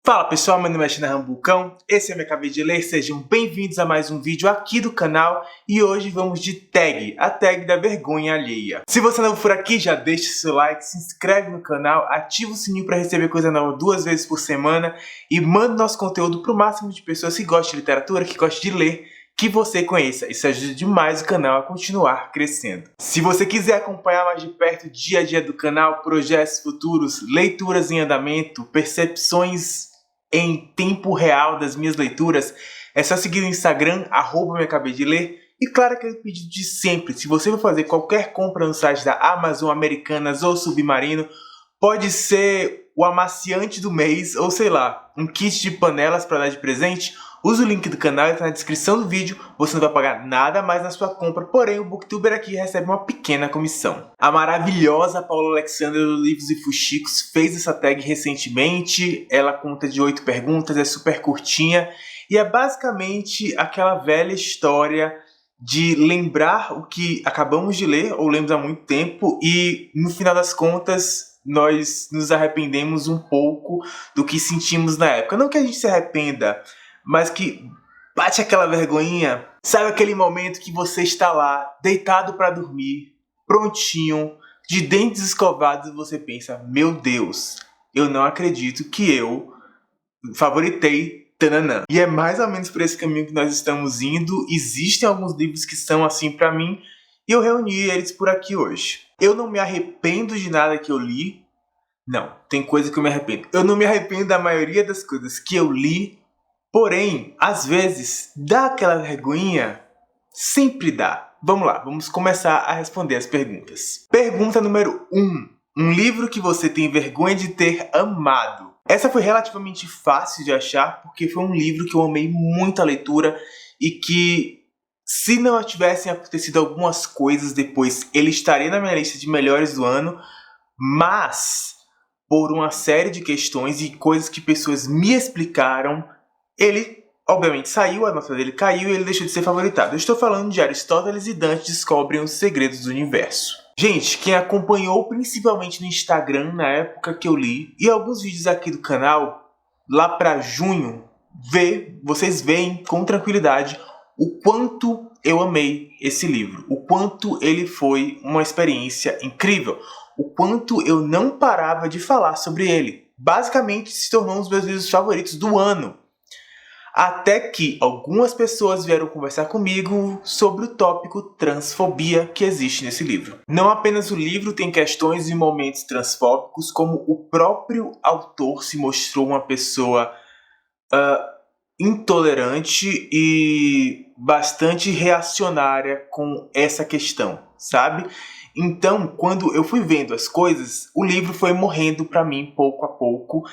Fala pessoal, meu nome é China Rambucão, esse é o Me Acabei de Ler, sejam bem-vindos a mais um vídeo aqui do canal e hoje vamos de tag, a tag da vergonha alheia. Se você é novo por aqui, já deixa seu like, se inscreve no canal, ativa o sininho para receber coisa nova 2 vezes por semana e manda nosso conteúdo para o máximo de pessoas que gostam de literatura, que gostam de ler, que você conheça. Isso ajuda demais o canal a continuar crescendo. Se você quiser acompanhar mais de perto o dia a dia do canal, projetos futuros, leituras em andamento, percepções em tempo real das minhas leituras, é só seguir no Instagram, @meacabeideler. E claro, aquele pedido de sempre, se você for fazer qualquer compra no site da Amazon, Americanas ou Submarino, pode ser o amaciante do mês, ou sei lá, um kit de panelas para dar de presente, usa o link do canal e está na descrição do vídeo, você não vai pagar nada mais na sua compra, porém o Booktuber aqui recebe uma pequena comissão. A maravilhosa Paula Alexandra do Livros e Fuxicos fez essa tag recentemente, ela conta de 8 perguntas, é super curtinha, e é basicamente aquela velha história de lembrar o que acabamos de ler, ou lemos há muito tempo, e no final das contas nós nos arrependemos um pouco do que sentimos na época. Não que a gente se arrependa, mas que bate aquela vergonhinha. Sabe aquele momento que você está lá, deitado para dormir, prontinho, de dentes escovados, e você pensa, meu Deus, eu não acredito que eu favoritei tananã. E é mais ou menos por esse caminho que nós estamos indo. Existem alguns livros que são assim para mim, e eu reuni eles por aqui hoje. Eu não me arrependo de nada que eu li. Não, tem coisa que eu me arrependo. Eu não me arrependo da maioria das coisas que eu li. Porém, às vezes, dá aquela vergonhinha? Sempre dá. Vamos lá, vamos começar a responder as perguntas. Pergunta número 1. Um livro que você tem vergonha de ter amado. Essa foi relativamente fácil de achar, porque foi um livro que eu amei muito a leitura e que, se não tivessem acontecido algumas coisas depois, ele estaria na minha lista de melhores do ano, mas, por uma série de questões e coisas que pessoas me explicaram, ele, obviamente, saiu, a nota dele caiu e ele deixou de ser favoritado. Eu estou falando de Aristóteles e Dante Descobrem os Segredos do Universo. Gente, quem acompanhou principalmente no Instagram na época que eu li, e alguns vídeos aqui do canal, lá para junho, vocês veem com tranquilidade o quanto eu amei esse livro, o quanto ele foi uma experiência incrível, o quanto eu não parava de falar sobre ele. Basicamente se tornou um dos meus livros favoritos do ano. Até que algumas pessoas vieram conversar comigo sobre o tópico transfobia que existe nesse livro. Não apenas o livro tem questões e momentos transfóbicos, como o próprio autor se mostrou uma pessoa intolerante e bastante reacionária com essa questão, sabe? Então, quando eu fui vendo as coisas, o livro foi morrendo pra mim pouco a pouco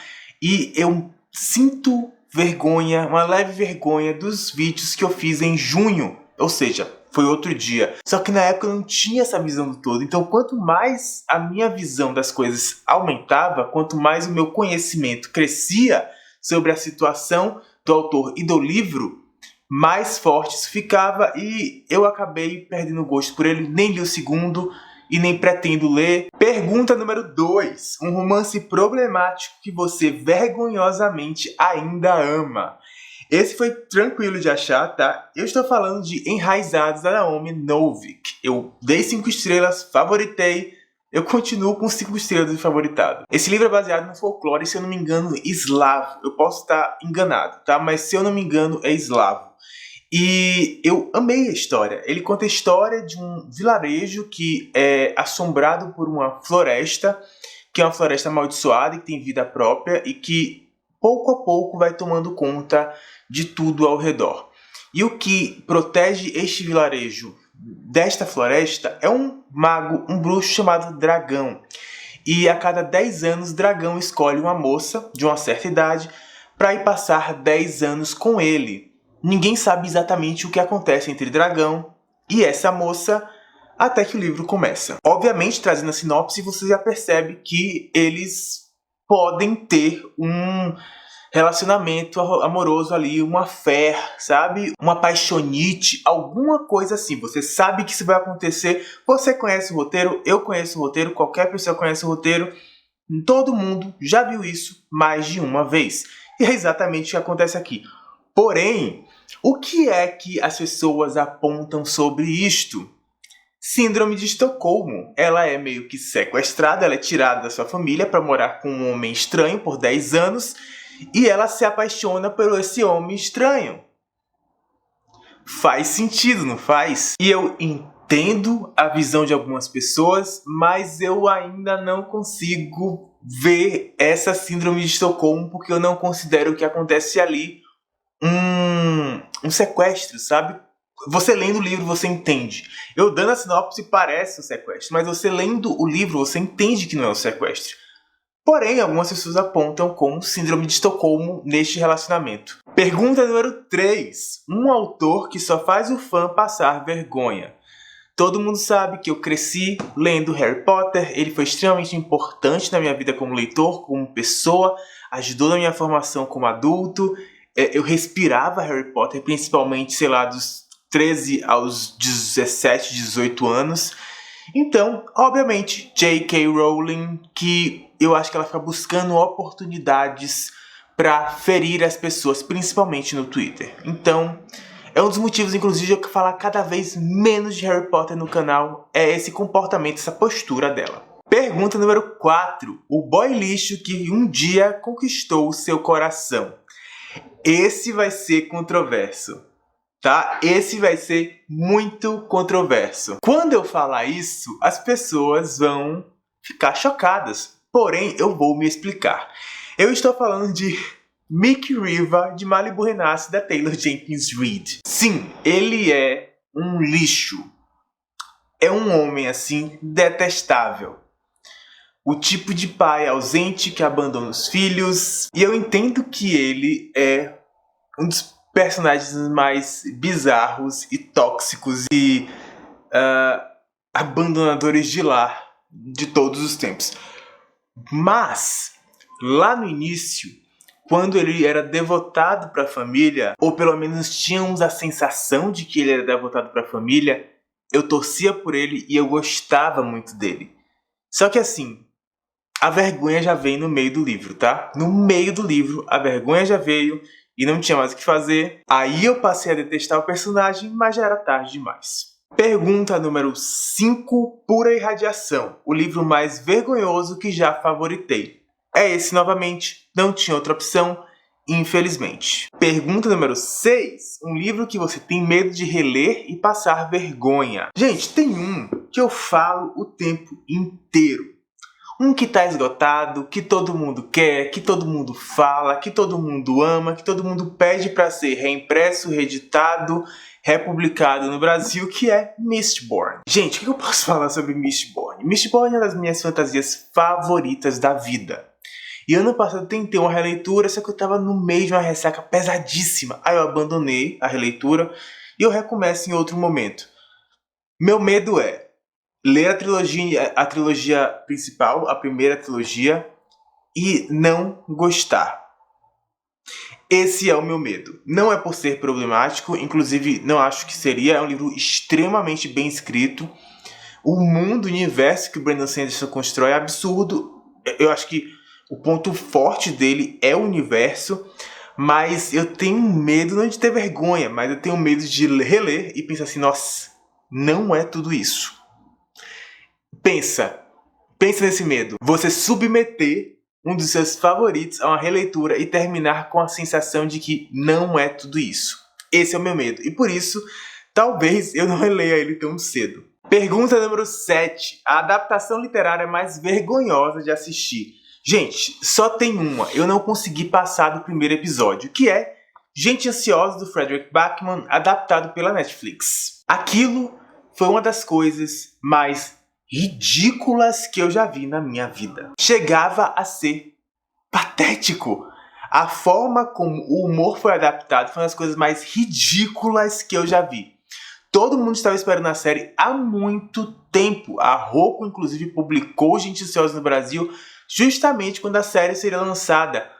e eu sinto vergonha, uma leve vergonha dos vídeos que eu fiz em junho, ou seja, foi outro dia. Só que na época eu não tinha essa visão do todo, então quanto mais a minha visão das coisas aumentava, quanto mais o meu conhecimento crescia sobre a situação do autor e do livro, mais forte isso ficava e eu acabei perdendo o gosto por ele, nem li o segundo e nem pretendo ler. Pergunta número 2. Um romance problemático que você vergonhosamente ainda ama. Esse foi tranquilo de achar, tá? Eu estou falando de Enraizados, da Naomi Novik. Eu dei 5 estrelas, favoritei. Eu continuo com 5 estrelas de favoritado. Esse livro é baseado no folclore, se eu não me engano, eslavo. Eu posso estar enganado, tá? Mas se eu não me engano, é eslavo. E eu amei a história. Ele conta a história de um vilarejo que é assombrado por uma floresta, que é uma floresta amaldiçoada e que tem vida própria e que pouco a pouco vai tomando conta de tudo ao redor. E o que protege este vilarejo desta floresta é um mago, um bruxo chamado Dragão. E a cada 10 anos, Dragão escolhe uma moça de uma certa idade para ir passar 10 anos com ele. Ninguém sabe exatamente o que acontece entre Dragão e essa moça até que o livro começa. Obviamente, trazendo a sinopse, você já percebe que eles podem ter um relacionamento amoroso ali, uma fé, sabe? Uma paixonite, alguma coisa assim. Você sabe que isso vai acontecer, você conhece o roteiro, eu conheço o roteiro, qualquer pessoa conhece o roteiro. Todo mundo já viu isso mais de uma vez. E é exatamente o que acontece aqui. Porém, o que é que as pessoas apontam sobre isto? Síndrome de Estocolmo. Ela é meio que sequestrada, ela é tirada da sua família para morar com um homem estranho por 10 anos e ela se apaixona por esse homem estranho. Faz sentido, não faz? E eu entendo a visão de algumas pessoas, mas eu ainda não consigo ver essa síndrome de Estocolmo porque eu não considero que acontece ali um sequestro, sabe? Você lendo o livro, você entende. Eu dando a sinopse parece um sequestro, mas você lendo o livro, você entende que não é um sequestro. Porém, algumas pessoas apontam como síndrome de Estocolmo neste relacionamento. Pergunta número 3. Um autor que só faz o fã passar vergonha. Todo mundo sabe que eu cresci lendo Harry Potter, ele foi extremamente importante na minha vida como leitor, como pessoa, ajudou na minha formação como adulto. Eu respirava Harry Potter, principalmente, sei lá, dos 13 aos 17, 18 anos. Então, obviamente, J.K. Rowling, que eu acho que ela fica buscando oportunidades para ferir as pessoas, principalmente no Twitter. Então, é um dos motivos, inclusive, de eu falar cada vez menos de Harry Potter no canal, é esse comportamento, essa postura dela. Pergunta número 4. O boy lixo que um dia conquistou o seu coração. Esse vai ser controverso. Tá? Esse vai ser muito controverso. Quando eu falar isso, as pessoas vão ficar chocadas. Porém, eu vou me explicar. Eu estou falando de Mick Riva, de Malibu Renasce, da Taylor Jenkins Reid. Sim, ele é um lixo. É um homem, assim, detestável. O tipo de pai ausente que abandona os filhos. E eu entendo que ele é um dos personagens mais bizarros e tóxicos e abandonadores de lar de todos os tempos. Mas, lá no início, quando ele era devotado para a família, ou pelo menos tínhamos a sensação de que ele era devotado para a família, eu torcia por ele e eu gostava muito dele. Só que assim, a vergonha já veio no meio do livro, tá? No meio do livro, a vergonha já veio e não tinha mais o que fazer. Aí eu passei a detestar o personagem, mas já era tarde demais. Pergunta número 5, Pura Irradiação. O livro mais vergonhoso que já favoritei. É esse novamente, não tinha outra opção, infelizmente. Pergunta número 6, um livro que você tem medo de reler e passar vergonha. Gente, tem um que eu falo o tempo inteiro. Um que tá esgotado, que todo mundo quer, que todo mundo fala, que todo mundo ama, que todo mundo pede para ser reimpresso, reeditado, republicado no Brasil, que é Mistborn. Gente, o que eu posso falar sobre Mistborn? Mistborn é uma das minhas fantasias favoritas da vida. E ano passado eu tentei uma releitura, só que eu tava no meio de uma ressaca pesadíssima. Aí eu abandonei a releitura e eu recomeço em outro momento. Meu medo é ler a trilogia principal, a primeira trilogia, e não gostar. Esse é o meu medo. Não é por ser problemático, inclusive não acho que seria. É um livro extremamente bem escrito. O mundo, o universo que o Brandon Sanderson constrói é absurdo. Eu acho que o ponto forte dele é o universo, mas eu tenho medo, não de ter vergonha, mas eu tenho medo de reler e pensar assim, nossa, não é tudo isso. Pensa nesse medo. Você submeter um dos seus favoritos a uma releitura e terminar com a sensação de que não é tudo isso. Esse é o meu medo. E por isso, talvez eu não releia ele tão cedo. Pergunta número 7. A adaptação literária mais vergonhosa de assistir. Gente, só tem uma. Eu não consegui passar do primeiro episódio, que é Gente Ansiosa, do Frederick Backman, adaptado pela Netflix. Aquilo foi uma das coisas mais ridículas que eu já vi na minha vida. Chegava a ser patético. A forma como o humor foi adaptado foi uma das coisas mais ridículas que eu já vi. Todo mundo estava esperando a série há muito tempo. A Roku, inclusive, publicou Gente Ansiosa no Brasil justamente quando a série seria lançada.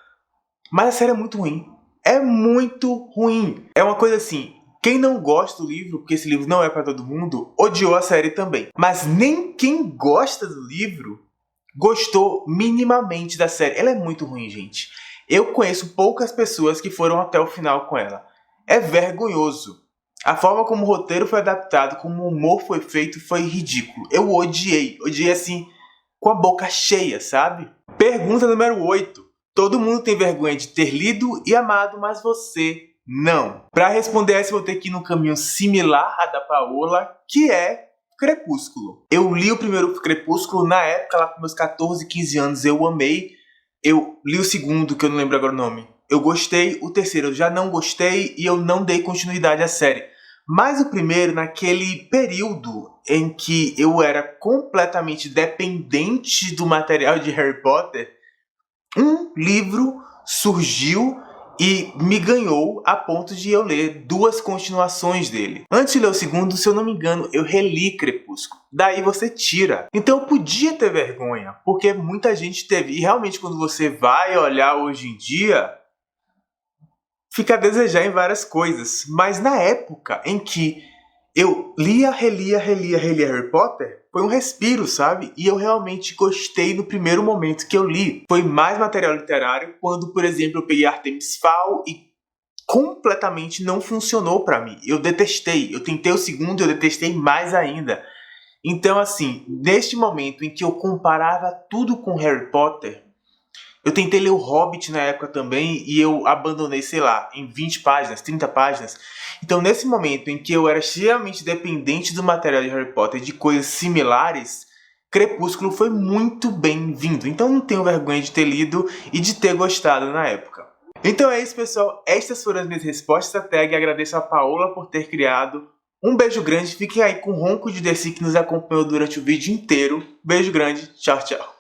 Mas a série é muito ruim. É muito ruim. É uma coisa assim, quem não gosta do livro, porque esse livro não é para todo mundo, odiou a série também. Mas nem quem gosta do livro gostou minimamente da série. Ela é muito ruim, gente. Eu conheço poucas pessoas que foram até o final com ela. É vergonhoso. A forma como o roteiro foi adaptado, como o humor foi feito, foi ridículo. Eu odiei. Odiei assim, com a boca cheia, sabe? Pergunta número 8. Todo mundo tem vergonha de ter lido e amado, mas você não. Para responder essa, eu vou ter que ir num caminho similar à da Paola, que é Crepúsculo. Eu li o primeiro Crepúsculo na época, lá com meus 14, 15 anos, eu amei. Eu li o segundo, que eu não lembro agora o nome. Eu gostei, o terceiro eu já não gostei e eu não dei continuidade à série. Mas o primeiro, naquele período em que eu era completamente dependente do material de Harry Potter, um livro surgiu e me ganhou a ponto de eu ler 2 continuações dele. Antes de ler o segundo, se eu não me engano, eu reli Crepúsculo. Daí você tira. Então eu podia ter vergonha, porque muita gente teve. E realmente quando você vai olhar hoje em dia, fica a desejar em várias coisas. Mas na época em que eu relia Harry Potter, foi um respiro, sabe? E eu realmente gostei no primeiro momento que eu li. Foi mais material literário quando, por exemplo, eu peguei Artemis Fowl e completamente não funcionou pra mim. Eu detestei. Eu tentei o segundo e eu detestei mais ainda. Então, assim, neste momento em que eu comparava tudo com Harry Potter, eu tentei ler o Hobbit na época também e eu abandonei, sei lá, em 20 páginas, 30 páginas. Então, nesse momento em que eu era extremamente dependente do material de Harry Potter e de coisas similares, Crepúsculo foi muito bem-vindo. Então, não tenho vergonha de ter lido e de ter gostado na época. Então é isso, pessoal. Estas foram as minhas respostas à tag. Agradeço a Paola por ter criado. Um beijo grande. Fiquem aí com o Ronco de Dercy que nos acompanhou durante o vídeo inteiro. Beijo grande. Tchau, tchau.